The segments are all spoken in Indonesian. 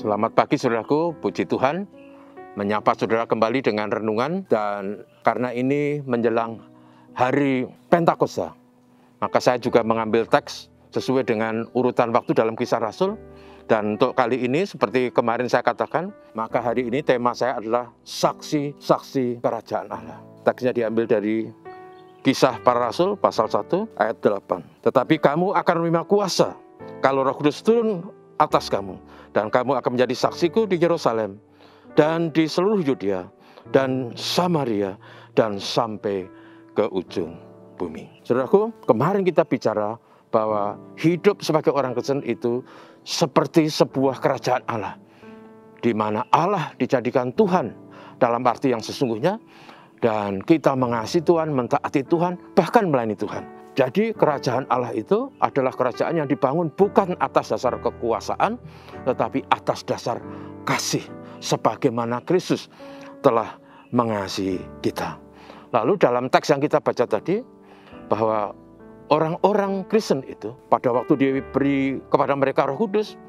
Selamat pagi saudaraku, puji Tuhan. Menyapa saudara kembali dengan renungan, dan karena ini menjelang hari Pentakosta, maka saya juga mengambil teks sesuai dengan urutan waktu dalam Kisah Rasul. Dan untuk kali ini seperti kemarin saya katakan, maka hari ini tema saya adalah saksi-saksi kerajaan Allah. Teksnya diambil dari Kisah Para Rasul pasal 1 ayat 8. Tetapi kamu akan menerima kuasa kalau Roh Kudus turun atas kamu, dan kamu akan menjadi saksiku di Yerusalem dan di seluruh Yudea dan Samaria dan sampai ke ujung bumi. Saudaraku, kemarin kita bicara bahwa hidup sebagai orang Kristen itu seperti sebuah kerajaan Allah, di mana Allah dijadikan Tuhan dalam arti yang sesungguhnya, dan kita mengasihi Tuhan, mentaati Tuhan, bahkan melayani Tuhan. Jadi kerajaan Allah itu adalah kerajaan yang dibangun bukan atas dasar kekuasaan, tetapi atas dasar kasih, sebagaimana Kristus telah mengasihi kita. Lalu dalam teks yang kita baca tadi, bahwa orang-orang Kristen itu pada waktu diberi kepada mereka Roh Kudus,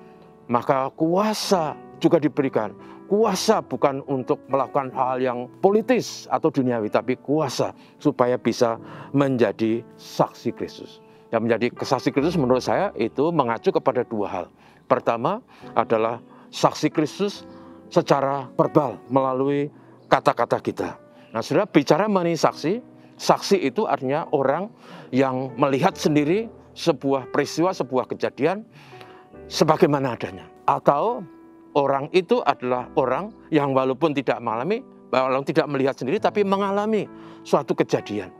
maka kuasa juga diberikan. Kuasa bukan untuk melakukan hal yang politis atau duniawi, tapi kuasa supaya bisa menjadi saksi Kristus. Yang menjadi saksi Kristus menurut saya itu mengacu kepada dua hal. Pertama adalah saksi Kristus secara verbal melalui kata-kata kita. Nah, saudara, bicara mengenai saksi, saksi itu artinya orang yang melihat sendiri sebuah peristiwa, sebuah kejadian sebagaimana adanya. Atau orang itu adalah orang yang walaupun tidak tidak melihat sendiri, tapi mengalami suatu kejadian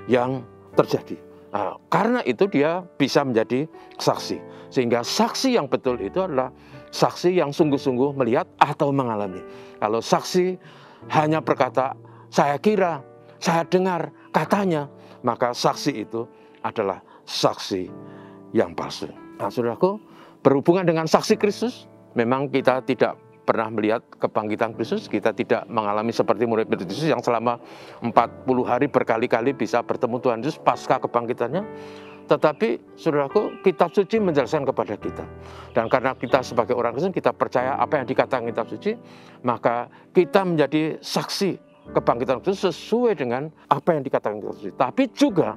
yang terjadi. Nah, karena itu dia bisa menjadi saksi. Sehingga saksi yang betul itu adalah saksi yang sungguh-sungguh melihat atau mengalami. Kalau saksi hanya berkata, saya kira, saya dengar, katanya, maka saksi itu adalah saksi yang palsu. Nah, saudaraku, berhubungan dengan saksi Kristus, memang kita tidak pernah melihat kebangkitan Kristus, kita tidak mengalami seperti murid-murid Yesus yang selama 40 hari berkali-kali bisa bertemu Tuhan Yesus pasca kebangkitannya. Tetapi saudaraku, kitab suci menjelaskan kepada kita. Dan karena kita sebagai orang Kristen, kita percaya apa yang dikatakan kitab suci, maka kita menjadi saksi kebangkitan Kristus sesuai dengan apa yang dikatakan kitab suci. Tapi juga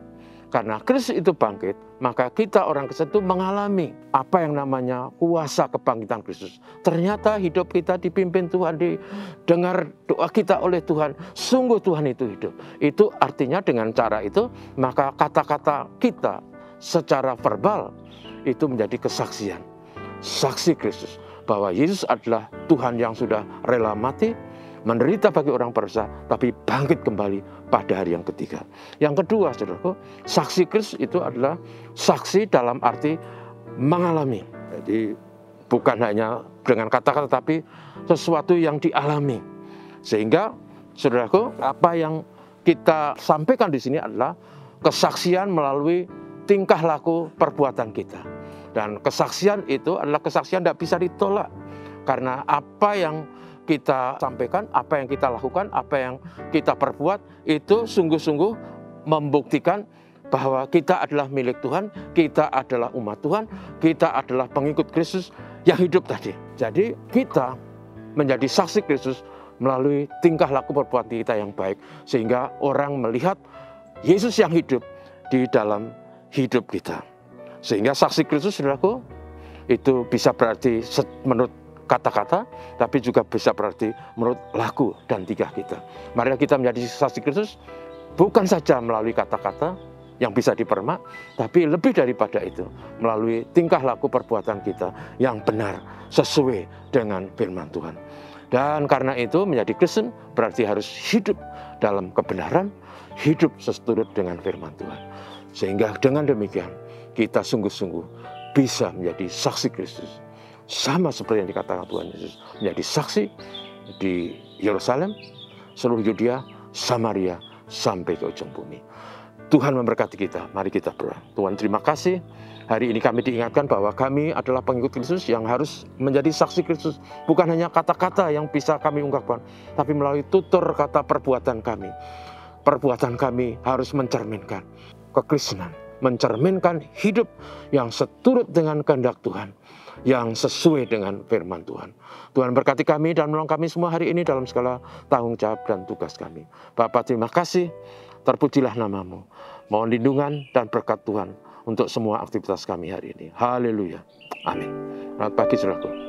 karena Kristus itu bangkit, maka kita orang Kristen itu mengalami apa yang namanya kuasa kebangkitan Kristus. Ternyata hidup kita dipimpin Tuhan, didengar doa kita oleh Tuhan. Sungguh Tuhan itu hidup. Itu artinya dengan cara itu, maka kata-kata kita secara verbal itu menjadi kesaksian. Saksi Kristus bahwa Yesus adalah Tuhan yang sudah rela mati, menderita bagi orang berdosa, tapi bangkit kembali pada hari yang ketiga. Yang kedua, saudaraku, saksi Kristus itu adalah saksi dalam arti mengalami. Jadi bukan hanya dengan kata-kata, tapi sesuatu yang dialami. Sehingga, saudaraku, apa yang kita sampaikan di sini adalah kesaksian melalui tingkah laku perbuatan kita. Dan kesaksian itu adalah kesaksian tidak bisa ditolak. Karena apa yang kita sampaikan, apa yang kita lakukan, apa yang kita perbuat, itu sungguh-sungguh membuktikan bahwa kita adalah milik Tuhan, kita adalah umat Tuhan, kita adalah pengikut Kristus yang hidup tadi. Jadi kita menjadi saksi Kristus melalui tingkah laku perbuatan kita yang baik, sehingga orang melihat Yesus yang hidup di dalam hidup kita. Sehingga saksi Kristus, saudaraku, itu bisa berarti menurut kata-kata, tapi juga bisa berarti menurut laku dan tingkah kita. Mari kita menjadi saksi Kristus bukan saja melalui kata-kata yang bisa dipermak, tapi lebih daripada itu melalui tingkah laku perbuatan kita yang benar sesuai dengan firman Tuhan. Dan karena itu menjadi Kristen berarti harus hidup dalam kebenaran, hidup seturut dengan firman Tuhan. Sehingga dengan demikian kita sungguh-sungguh bisa menjadi saksi Kristus. Sama seperti yang dikatakan Tuhan Yesus, menjadi saksi di Yerusalem, seluruh Yudea, Samaria, sampai ke ujung bumi. Tuhan memberkati kita, mari kita berdoa. Tuhan, terima kasih. Hari ini kami diingatkan bahwa kami adalah pengikut Kristus yang harus menjadi saksi Kristus. Bukan hanya kata-kata yang bisa kami ungkapkan, tapi melalui tutur kata perbuatan kami. Perbuatan kami harus mencerminkan kekristenan, mencerminkan hidup yang seturut dengan kehendak Tuhan. yang sesuai dengan firman Tuhan. Tuhan berkati kami dan menolong kami semua hari ini dalam segala tanggung jawab dan tugas kami. Bapa, terima kasih, terpujilah namamu. Mohon lindungan dan berkat Tuhan untuk semua aktivitas kami hari ini. Haleluya. Amin. Selamat pagi, saudaraku.